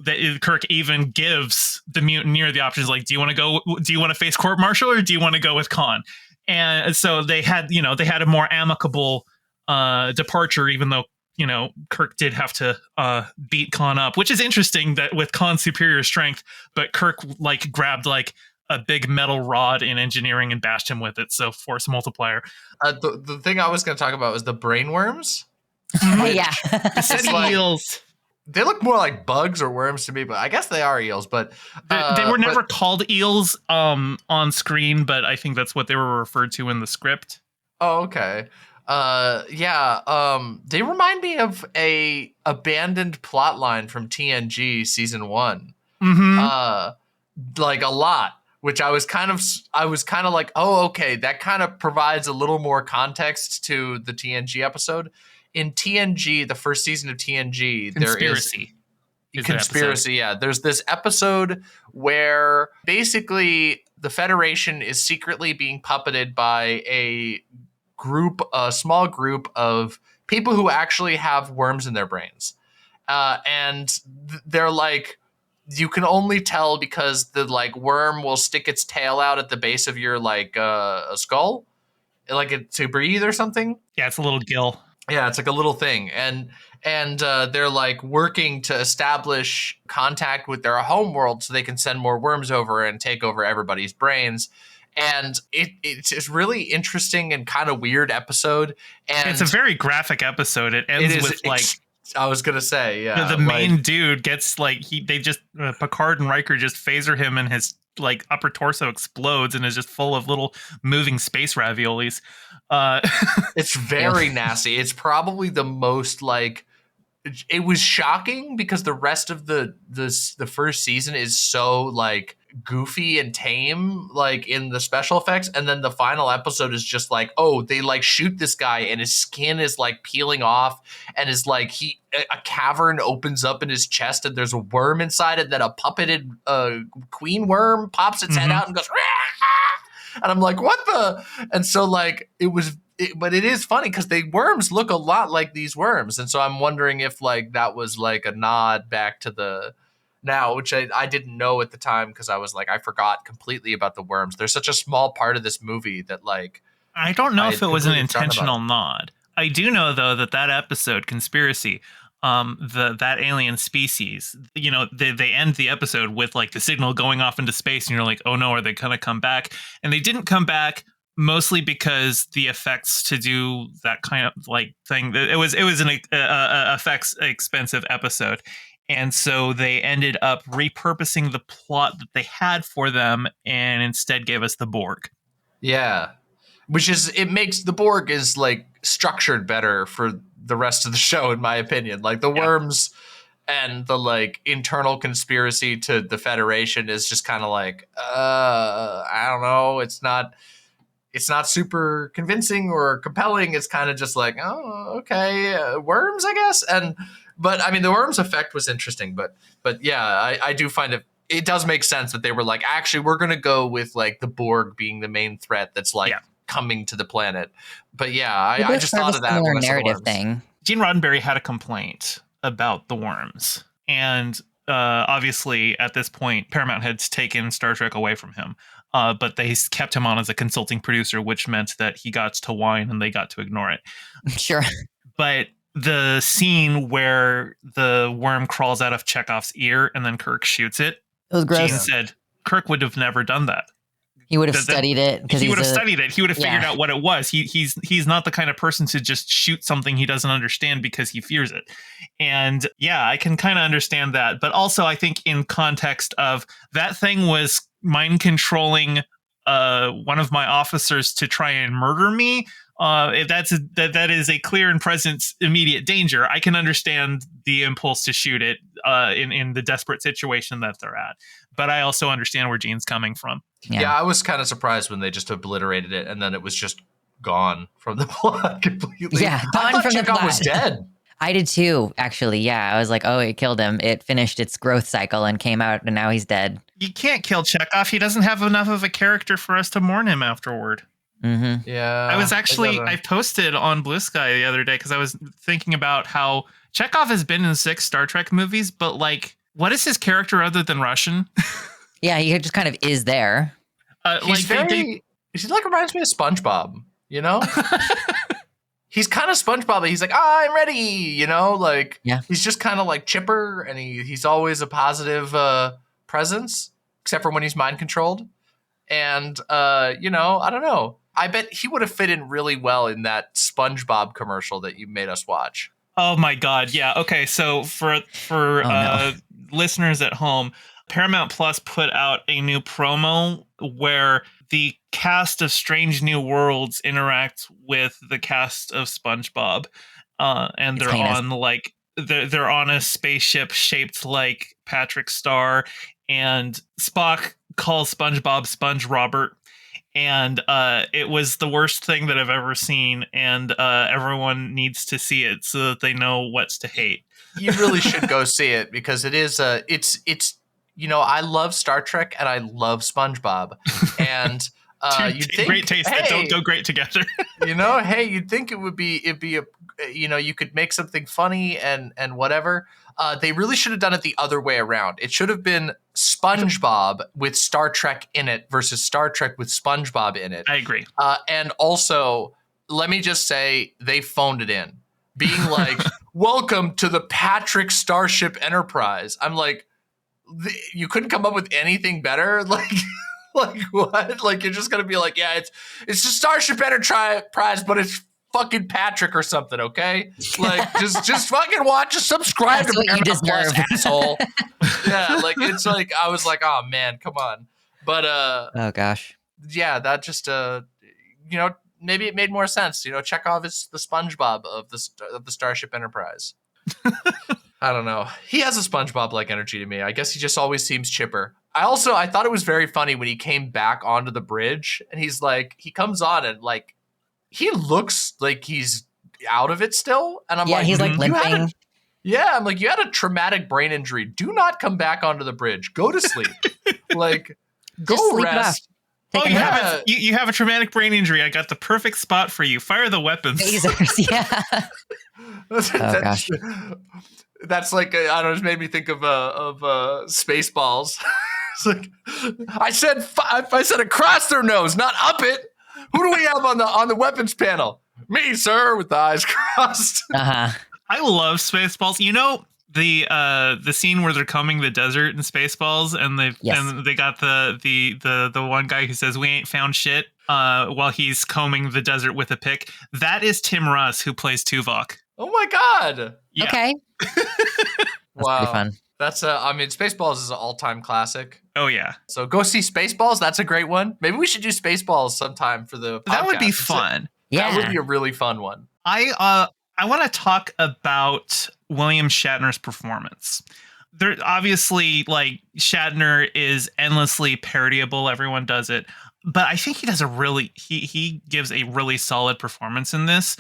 that Kirk even gives the mutineer the options, like, do you want to face court martial, or do you want to go with Khan? And so they had a more amicable departure, even though Kirk did have to beat Khan up, which is interesting that with Khan's superior strength, but Kirk like grabbed like a big metal rod in engineering and bashed him with it. So force multiplier. The thing I was going to talk about was the brainworms. Yeah. The eels. They look more like bugs or worms to me, but I guess they are eels. But they were never called eels on screen, but I think that's what they were referred to in the script. Oh, okay. They remind me of a abandoned plot line from TNG season 1. Like a lot, which I was kind of like, oh, okay, that kind of provides a little more context to the TNG episode. In TNG, the first season of TNG, there is conspiracy. Yeah, there's this episode where basically the Federation is secretly being puppeted by a small group of people who actually have worms in their brains, and they're like, you can only tell because the like worm will stick its tail out at the base of your like a skull, like to breathe or something. Yeah, it's a little gill. Yeah, it's like a little thing, and they're like working to establish contact with their home world so they can send more worms over and take over everybody's brains. And it's a really interesting and kind of weird episode. And it's a very graphic episode. It ends with like. I was gonna say, yeah. The main dude gets like Picard and Riker just phaser him, and his like upper torso explodes and is just full of little moving space raviolis. It's very nasty. It's probably the most like. It was shocking because the rest of the first season is so like goofy and tame, like in the special effects, and then the final episode is just like, oh, they like shoot this guy and his skin is like peeling off, and is like a cavern opens up in his chest and there's a worm inside it. Then a puppeted queen worm pops its head out and goes, Rah! And I'm like, what the? And so like but it is funny because the worms look a lot like these worms. And so I'm wondering if like that was like a nod back to the now, which I didn't know at the time because I was like, I forgot completely about the worms. They're such a small part of this movie that like. I don't know if it was an intentional nod. I do know, though, that episode, Conspiracy, that alien species, you know, they end the episode with like the signal going off into space and you're like, oh no, are they going to come back? And they didn't come back. Mostly because the effects to do that kind of like thing, it was an effects expensive episode, and so they ended up repurposing the plot that they had for them, and instead gave us the Borg. Yeah, it makes the Borg is like structured better for the rest of the show, in my opinion. Like the worms and the like internal conspiracy to the Federation is just kind of like, I don't know, it's not super convincing or compelling. It's kind of just like, oh, okay, worms, I guess. But I mean, the worms effect was interesting, but yeah, I do find it does make sense that they were like, actually, we're going to go with like the Borg being the main threat that's like coming to the planet. But yeah, I just thought of that. Similar narrative thing. Gene Roddenberry had a complaint about the worms, and obviously at this point, Paramount had taken Star Trek away from him. But they kept him on as a consulting producer, which meant that he got to whine and they got to ignore it. Sure. But the scene where the worm crawls out of Chekhov's ear and then Kirk shoots it, was gross. Gene said Kirk would have never done that. He would have studied it. He would have studied it. He would have figured out what it was. He's not the kind of person to just shoot something he doesn't understand because he fears it. And yeah, I can kind of understand that. But also I think in context of that thing was mind controlling one of my officers to try and murder me. That is a clear and present immediate danger. I can understand the impulse to shoot it in the desperate situation that they're at. But I also understand where Gene's coming from. Yeah, I was kind of surprised when they just obliterated it and then it was just gone from the plot completely. Yeah, gone from the plot. Was dead. I did too, actually. Yeah, I was like, oh, it killed him. It finished its growth cycle and came out, and now he's dead. You can't kill Chekhov. He doesn't have enough of a character for us to mourn him afterward. Mm-hmm. Yeah. I posted on Blue Sky the other day because I was thinking about how Chekhov has been in 6 Star Trek movies, but like, what is his character other than Russian? Yeah, he just kind of is there. He like reminds me of SpongeBob, you know? He's kind of SpongeBob. He's like, I'm ready, you know? Like, he's just kind of like chipper, and he's always a positive presence, except for when he's mind controlled. And, you know, I don't know. I bet he would have fit in really well in that SpongeBob commercial that you made us watch. Oh my God. Yeah. Okay. So for listeners at home, Paramount Plus put out a new promo where the cast of Strange New Worlds interacts with the cast of SpongeBob, and they're on like they're on a spaceship shaped like Patrick Star, and Spock calls SpongeBob Sponge Robert, and it was the worst thing that I've ever seen, and everyone needs to see it so that they know what's to hate. You really should go see it because it is it's you know, I love Star Trek and I love SpongeBob, and Great taste that don't go great together. Hey, you'd think it'd be a, you could make something funny and whatever. They really should have done it the other way around. It should have been SpongeBob with Star Trek in it versus Star Trek with SpongeBob in it. I agree. And also, let me just say, they phoned it in, being like, "Welcome to the Patrick Starship Enterprise." I'm like, you couldn't come up with anything better, like. Like what? Like you're just gonna be like, yeah, it's the Starship Enterprise, but it's fucking Patrick or something, okay? Like just fucking watch, just subscribe to Paramount Plus, asshole. Yeah, like it's like I was like, oh man, come on. But oh gosh, yeah, that just maybe it made more sense. Chekhov is the SpongeBob of the Starship Enterprise. I don't know. He has a SpongeBob-like energy to me. I guess he just always seems chipper. I thought it was very funny when he came back onto the bridge and he's like, he comes on and like, he looks like he's out of it still. And I'm like, he's like limping. I'm like, you had a traumatic brain injury. Do not come back onto the bridge. Go to sleep. Like, go rest. You have a traumatic brain injury. I got the perfect spot for you. Fire the weapons. Lasers, yeah. Gosh. That's like, I don't know, it made me think of Spaceballs. It's like, I said across their nose, not up it. Who do we have on the weapons panel? Me, sir, with the eyes crossed. Uh-huh. I love Spaceballs. The scene where they're combing the desert in Spaceballs, and they got the one guy who says we ain't found shit while he's combing the desert with a pick. That is Tim Russ, who plays Tuvok. Oh my god! Yeah. Okay. Wow, pretty fun. That's Spaceballs is an all-time classic. Oh yeah. So go see Spaceballs. That's a great one. Maybe we should do Spaceballs sometime for the podcast. That would be fun. Yeah, that would be a really fun one. I want to talk about William Shatner's performance. There obviously, like, Shatner is endlessly parodiable. Everyone does it. But I think he does he gives a really solid performance in this.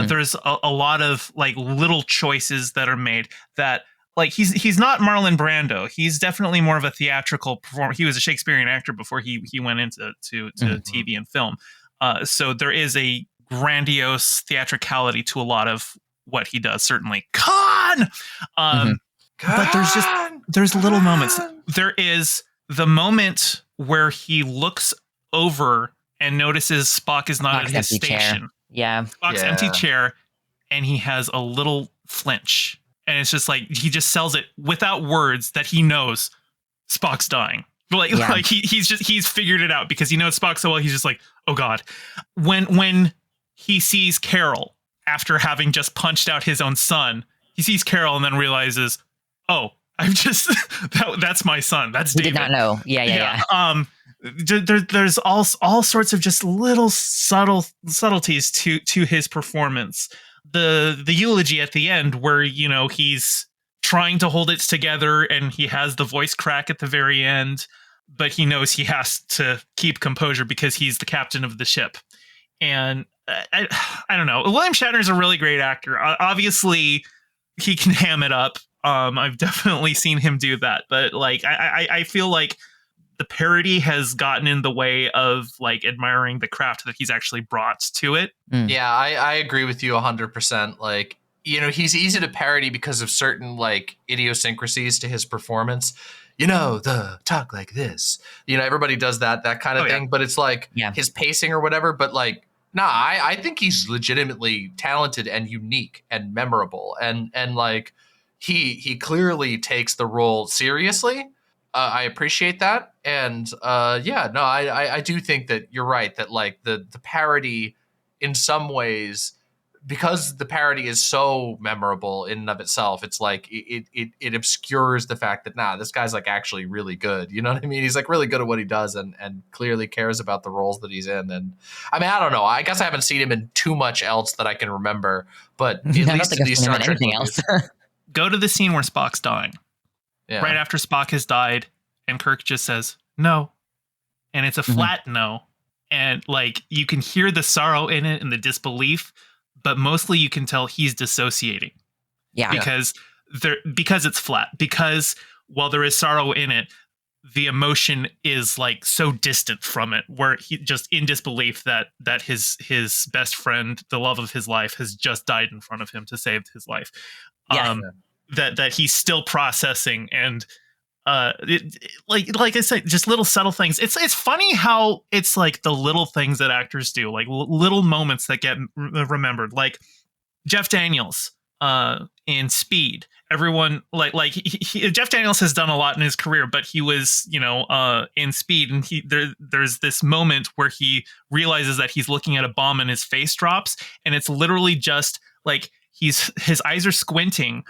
There's a lot of like little choices that are made that, like, he's not Marlon Brando. He's definitely more of a theatrical performer. He was a Shakespearean actor before he went into TV and film. So there is a grandiose theatricality to a lot of what he does. Certainly, Khan. But there's little moments. There is the moment where he looks over and notices Spock is not at his station. Chair. Yeah. Spock's empty chair, and he has a little flinch. And it's just like, he just sells it without words that he knows Spock's dying. Like he's figured it out because he knows Spock so well. He's just like, oh God. When he sees Carol after having just punched out his own son, he sees Carol and then realizes, oh, I've just, that's my son. That's David. Did not know. Yeah. There's all sorts of just little subtleties to his performance. The eulogy at the end where, he's trying to hold it together and he has the voice crack at the very end, but he knows he has to keep composure because he's the captain of the ship. And I don't know. William Shatner is a really great actor. Obviously, he can ham it up. I've definitely seen him do that, but like I feel like the parody has gotten in the way of like admiring the craft that he's actually brought to it. Yeah, I agree with you 100%. Like, he's easy to parody because of certain like idiosyncrasies to his performance. The talk like this. Everybody does that kind of thing, but it's like his pacing or whatever. But like, I think he's legitimately talented and unique and memorable, and like he clearly takes the role seriously. I appreciate that. And I do think that you're right, that like the parody in some ways, because the parody is so memorable in and of itself, it's like it obscures the fact that this guy's like actually really good. You know what I mean? He's like really good at what he does and clearly cares about the roles that he's in. And I mean, I don't know. I guess I haven't seen him in too much else that I can remember, but at least in these Star Trek movies. Go to the scene where Spock's dying. Yeah. Right after Spock has died, and Kirk just says, no. And it's a flat no. And like, you can hear the sorrow in it and the disbelief, but mostly you can tell he's dissociating. Yeah. Because it's flat. Because while there is sorrow in it, the emotion is like so distant from it, where he just in disbelief that his best friend, the love of his life, has just died in front of him to save his life. Yeah. That he's still processing, and like I said, just little subtle things. It's funny how it's like the little things that actors do, like little moments that get remembered, like Jeff Daniels in Speed. Everyone Jeff Daniels has done a lot in his career, but he was, in Speed, and there's this moment where he realizes that he's looking at a bomb and his face drops, and it's literally just like his eyes are squinting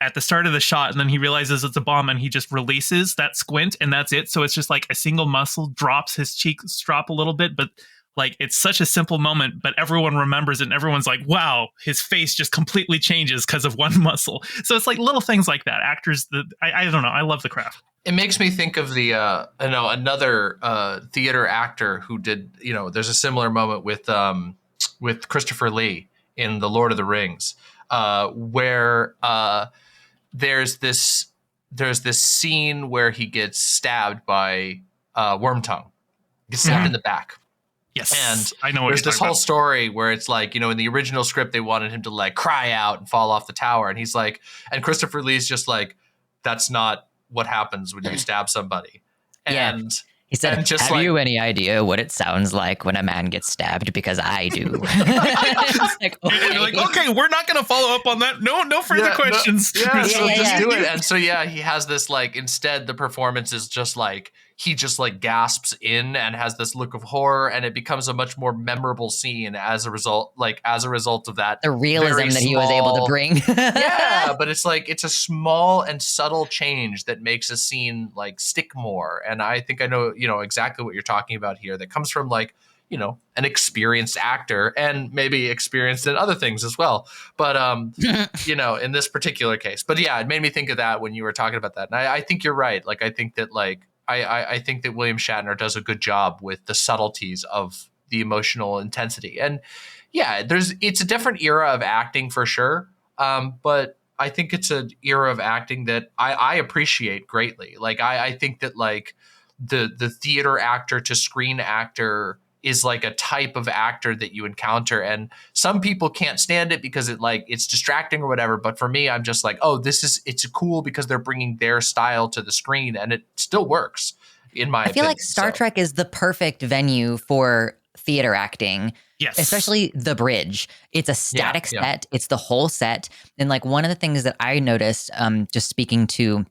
at the start of the shot, and then he realizes it's a bomb, and he just releases that squint, and that's it. So it's just like a single muscle drops, his cheeks drop a little bit, but like it's such a simple moment, but everyone remembers it, and everyone's like, wow, his face just completely changes because of one muscle. So it's like little things like that. Actors, I don't know, I love the craft. It makes me think of the another theater actor who did, there's a similar moment with Christopher Lee in The Lord of the Rings, where there's this scene where he gets stabbed by Wormtongue, gets stabbed in the back. Yes, and I know. There's this whole story where it's like, in the original script they wanted him to like cry out and fall off the tower, and he's like, and Christopher Lee's just like, that's not what happens when you stab somebody. And he said, just have you any idea what it sounds like when a man gets stabbed? Because I do. It's like, okay. You're like, okay, we're not going to follow up on that. No further questions. Do it. And so, he has this like, instead the performance is just like, he just like gasps in and has this look of horror, and it becomes a much more memorable scene as a result of that. The realism that he was able to bring. But it's like, it's a small and subtle change that makes a scene like stick more. And I think I know, exactly what you're talking about here. That comes from like, an experienced actor, and maybe experienced in other things as well. But, in this particular case, but it made me think of that when you were talking about that. And I think you're right. Like, I think that I think that William Shatner does a good job with the subtleties of the emotional intensity. And it's a different era of acting for sure. But I think it's an era of acting that I appreciate greatly. Like, I think that like the theater actor to screen actor is like a type of actor that you encounter, and some people can't stand it because it's distracting or whatever. But for me, I'm just like, oh, it's cool because they're bringing their style to the screen, and it still works in my opinion. I feel like Star Trek is the perfect venue for theater acting. Yes. Especially the bridge. It's a static set. It's the whole set. And like one of the things that I noticed, just speaking to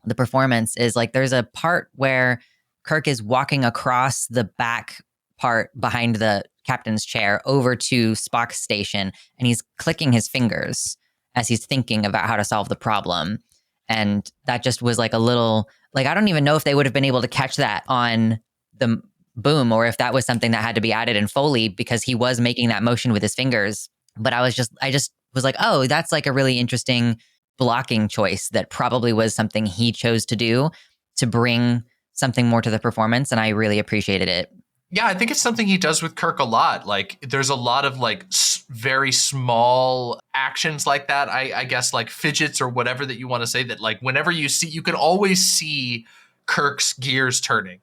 the performance, is like there's a part where Kirk is walking across the back part behind the captain's chair over to Spock's station, and he's clicking his fingers as he's thinking about how to solve the problem. And that just was like a little, like, I don't even know if they would have been able to catch that on the boom, or if that was something that had to be added in Foley, because he was making that motion with his fingers. But I just was like, oh, that's like a really interesting blocking choice that probably was something he chose to do to bring something more to the performance. And I really appreciated it. Yeah, I think it's something he does with Kirk a lot. Like, there's a lot of like very small actions like that. I guess like fidgets or whatever that you want to say, that like whenever you can always see Kirk's gears turning.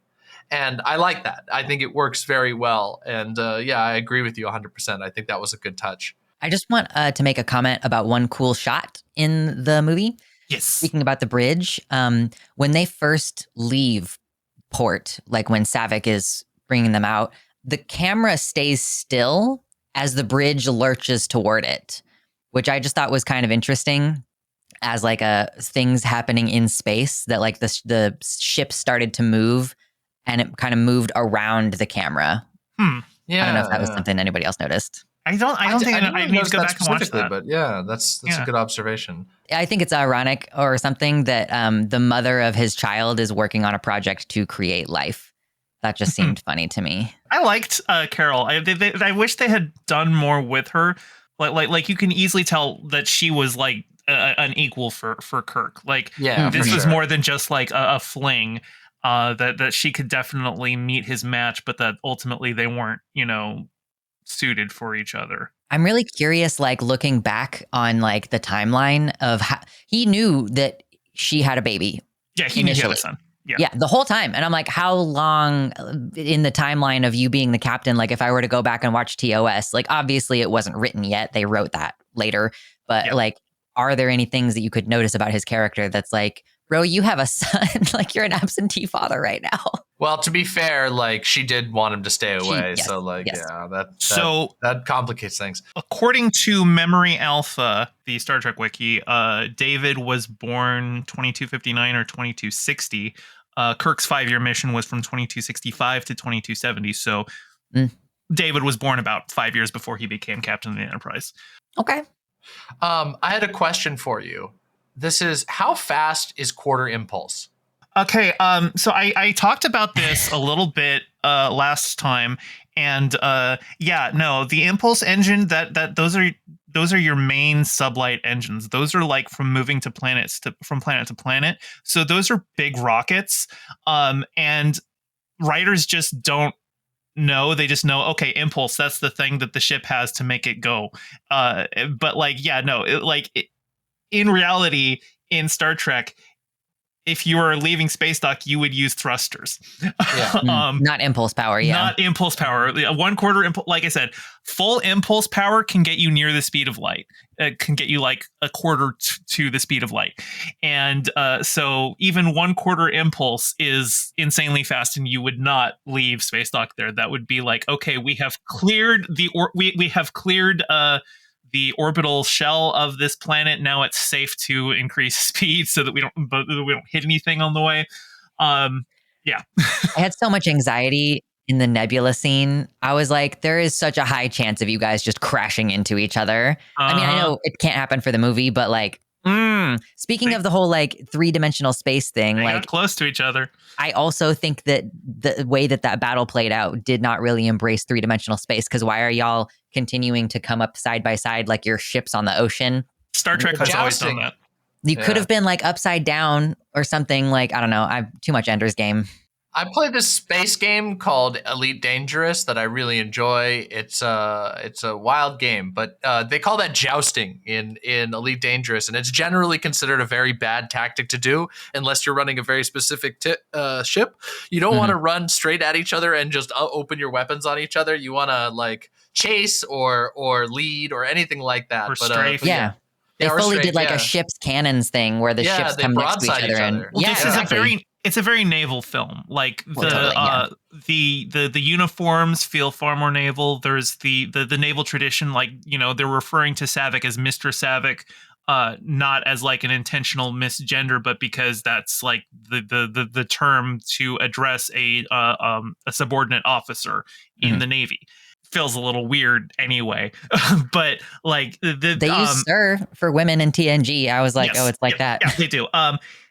And I like that. I think it works very well. And I agree with you 100%. I think that was a good touch. I just want to make a comment about one cool shot in the movie. Yes. Speaking about the bridge, when they first leave port, like when Saavik is bringing them out, the camera stays still as the bridge lurches toward it, which I just thought was kind of interesting as like things happening in space, that like the ship started to move and it kind of moved around the camera. Yeah. I don't know if that was something anybody else noticed. I don't think I need to go back and watch that. But that's a good observation. I think it's ironic or something that the mother of his child is working on a project to create life. That just seemed funny to me. I liked Carol. I wish they had done more with her. Like you can easily tell that she was like an equal for Kirk. Like, this was more than just like a fling. That she could definitely meet his match, but that ultimately they weren't, suited for each other. I'm really curious, like looking back on like the timeline of how he knew that she had a baby. Yeah, he knew he had a son. Yeah, the whole time. And I'm like, how long in the timeline of you being the captain? Like, if I were to go back and watch TOS, like, obviously it wasn't written yet. They wrote that later. But like, are there any things that you could notice about his character that's like, bro, you have a son, like you're an absentee father right now? Well, to be fair, like she did want him to stay away. Yes, So like, yes. yeah, So that complicates things. according to Memory Alpha, the Star Trek wiki, David was born 2259 or 2260. Kirk's 5-year mission was from 2265 to 2270. So David was born about 5 years before he became captain of the Enterprise. Okay. I had a question for you. This is, how fast is quarter impulse? Okay, so I talked about this a little bit last time, and the impulse engine those are your main sublight engines. Those are like from moving to planets from planet to planet. So those are big rockets, and writers just don't know. They just know, okay, impulse, that's the thing that the ship has to make it go. But in reality, in Star Trek, if you were leaving space dock, you would use thrusters. Not impulse power. Yeah. Not impulse power. 1/4 impulse. Like I said, full impulse power can get you near the speed of light. It can get you like a quarter to the speed of light. And so even 1/4 impulse is insanely fast, and you would not leave space dock there. That would be like, okay, we have cleared we have cleared the orbital shell of this planet. Now it's safe to increase speed so that we don't hit anything on the way. I had so much anxiety in the Nebula scene. I was like, there is such a high chance of you guys just crashing into each other. I mean, I know it can't happen for the movie, but like, speaking of the whole like 3-dimensional space thing, they like got close to each other. I also think that the way that battle played out did not really embrace 3-dimensional space, because why are y'all continuing to come up side by side like your ships on the ocean? Star Trek has always done that. You could have been like upside down or something. Like, I don't know. I've too much Ender's Game. I played this space game called Elite Dangerous that I really enjoy. It's a wild game, but they call that jousting in Elite Dangerous, and it's generally considered a very bad tactic to do unless you're running a very specific ship. You don't want to run straight at each other and just open your weapons on each other. You want to like chase or lead or anything like that. Or strafe. They fully did like a ship's cannons thing where the ships come next to each other. And this is it's a very naval film. Like the uniforms feel far more naval. There's the naval tradition, like, you know, they're referring to Savick as Mr. Savick, not as like an intentional misgender, but because that's like the term to address a subordinate officer in the Navy. Feels a little weird anyway, but like they use sir for women in TNG. I was like, yes, oh, it's like that. Yeah, they do.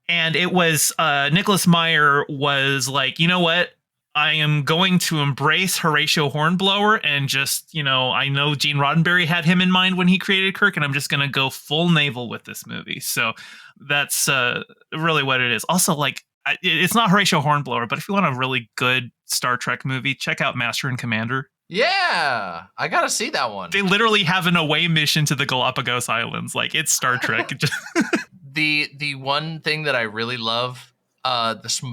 And it was Nicholas Meyer was like, you know what? I am going to embrace Horatio Hornblower and just, you know, I know Gene Roddenberry had him in mind when he created Kirk, and I'm just going to go full naval with this movie. So that's really what it is. Also, like, it's not Horatio Hornblower, but if you want a really good Star Trek movie, check out Master and Commander. Yeah, I gotta see that one. They literally have an away mission to the Galapagos Islands. Like, it's Star Trek. The one thing that I really love,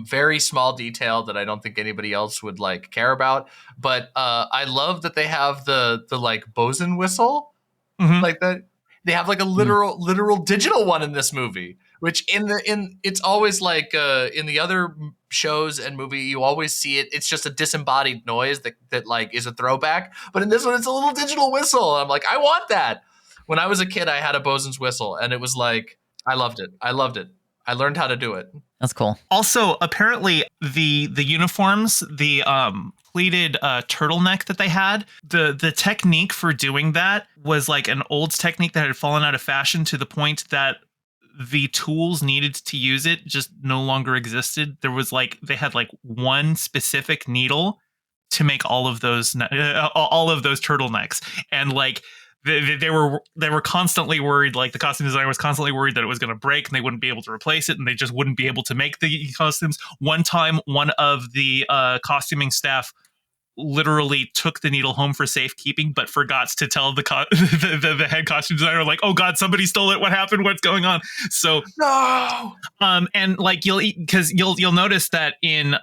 very small detail that I don't think anybody else would like care about, but I love that they have the like bosun whistle, like that. They have like a literal digital one in this movie, which it's always like in the other shows and movie, you always see it. It's just a disembodied noise that like is a throwback. But in this one, it's a little digital whistle. I'm like, I want that. When I was a kid, I had a bosun's whistle, and it was like, I loved it. I learned how to do it. That's cool. Also, apparently the uniforms, the pleated turtleneck that they had, the technique for doing that was like an old technique that had fallen out of fashion to the point that the tools needed to use it just no longer existed. There was like, they had like one specific needle to make all of those turtlenecks, and like they were constantly worried, like the costume designer was constantly worried that it was going to break and they wouldn't be able to replace it, and they just wouldn't be able to make the costumes. One time, one of the costuming staff literally took the needle home for safekeeping, but forgot to tell the head costume designer, like, oh God, somebody stole it. What happened? What's going on? So No. And like you'll notice that in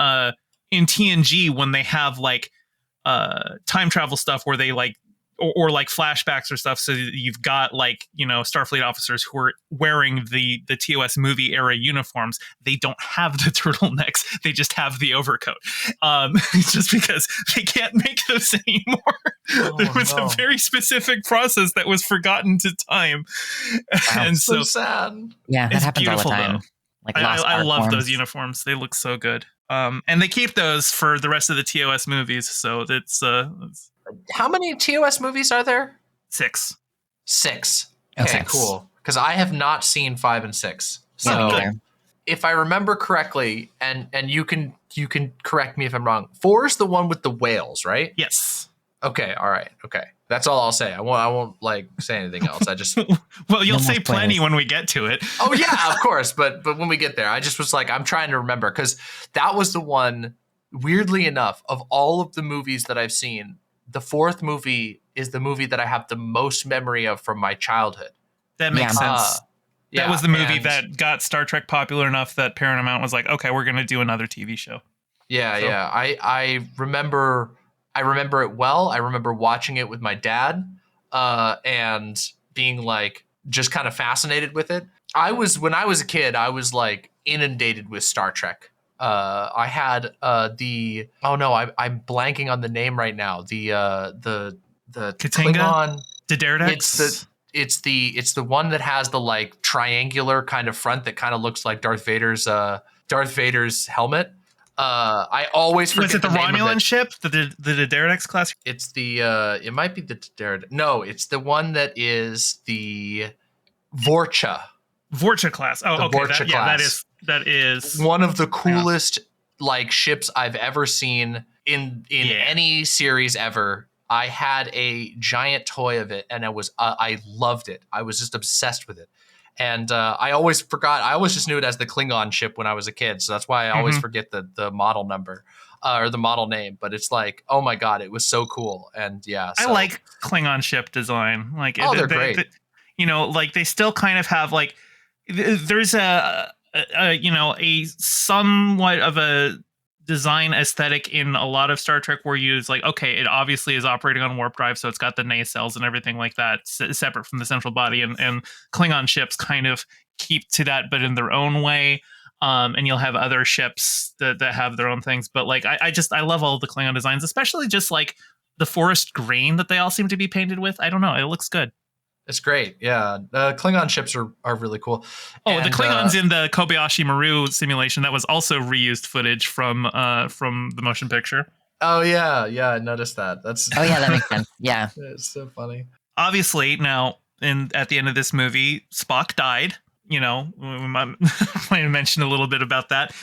TNG when they have like time travel stuff where they like or like flashbacks or stuff, so you've got like, you know, Starfleet officers who are wearing the TOS movie era uniforms. They don't have the turtlenecks, they just have the overcoat, just because they can't make those anymore. There was a very specific process that was forgotten to time. Wow. And So sad. Yeah, that it's happens all the beautiful, time. though. Like I love forms. those uniforms. They look so good. And they keep those for the rest of the TOS movies. So it's How many TOS movies are there? 6. 6. Okay, Okay. cool. Because I have not seen 5 and 6. Me So neither. if I remember correctly, and you can correct me if I'm wrong, 4 is the one with the whales, right? Yes. Okay, all right, okay. That's all I'll say. I won't like say anything else. I just Well, you'll No more say plenty spoilers. when we get to it. Oh yeah, of course. But when we get there, I just was like, I'm trying to remember, because that was the one, weirdly enough, of all of the movies that I've seen, the 4th movie is the movie that I have the most memory of from my childhood. That makes Yeah. sense. Yeah, That was the movie and- that got Star Trek popular enough that Paramount was like, okay, we're going to do another TV show. Yeah, So- yeah. I remember it well. I remember watching it with my dad, and being like just kind of fascinated with it. When I was a kid, I was like inundated with Star Trek. I had I'm blanking on the name right now. The Katinga? Klingon. Daredevil. It's the one that has the like triangular kind of front that kind of looks like Darth Vader's helmet. I always forget Was it the name of Romulan it. ship? The Daredevil class? It's the it might be the Daredevil. No, it's the one that is the Vorcha. Vorcha class. Oh, The okay. Vorcha Yeah, class. that is One of the coolest like ships I've ever seen in Yeah. any series ever. I had a giant toy of it, and I loved it. I was just obsessed with it. And I always forgot. I always just knew it as the Klingon ship when I was a kid. So that's why I always forget the model number or the model name. But it's like, oh my God, it was so cool. And yeah. I so- like Klingon ship design. Like, they're great. you know, like they still kind of have like there's a somewhat of a design aesthetic in a lot of Star Trek where you like, okay, it obviously is operating on warp drive, so it's got the nacelles and everything like that separate from the central body, and Klingon ships kind of keep to that, but in their own way. And you'll have other ships that have their own things, but like I love all the Klingon designs, especially just like the forest green that they all seem to be painted with. I don't know, it looks good. It's great. Yeah. Klingon ships are really cool. Oh, And, the Klingons in the Kobayashi Maru simulation, that was also reused footage from the motion picture. Oh yeah. Yeah. I noticed that. That's Oh yeah, that makes sense. Yeah. it's so funny. Obviously, now at the end of this movie, Spock died. You know, we might mention a little bit about that.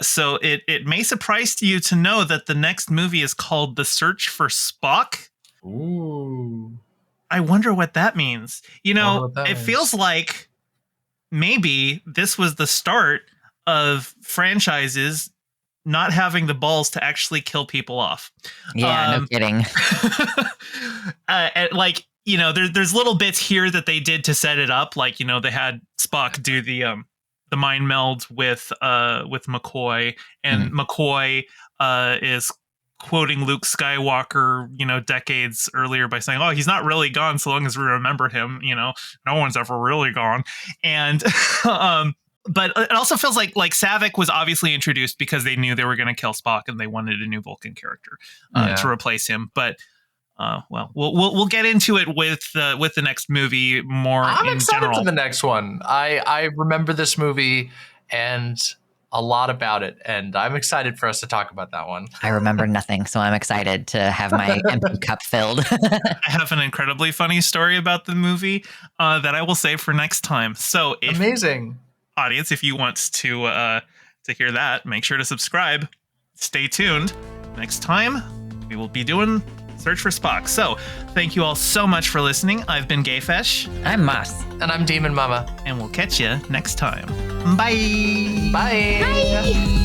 So it may surprise you to know that the next movie is called The Search for Spock. Ooh. I wonder what that means. You Wonder know, what that it means. feels like maybe this was the start of franchises not having the balls to actually kill people off. Yeah, no kidding. And like, you know, there's little bits here that they did to set it up. Like, you know, they had Spock do the mind meld with McCoy, and McCoy is quoting Luke Skywalker, you know, decades earlier by saying, "Oh, he's not really gone so long as we remember him. You know, no one's ever really gone." And but it also feels like Savick was obviously introduced because they knew they were going to kill Spock and they wanted a new Vulcan character to replace him. But well, we'll get into it with the next movie more. I'm in excited general. for the next one. I remember this movie and a lot about it, and I'm excited for us to talk about that one. I remember nothing, so I'm excited to have my empty cup filled. I have an incredibly funny story about the movie that I will save for next time. So, Amazing. Audience, if you want to hear that, make sure to subscribe. Stay tuned. Next time, we will be doing Search for Spock. So, thank you all so much for listening. I've been Gayfesh, I'm Moss. And I'm DemonMama. and we'll catch you next time. Bye. Bye. Bye.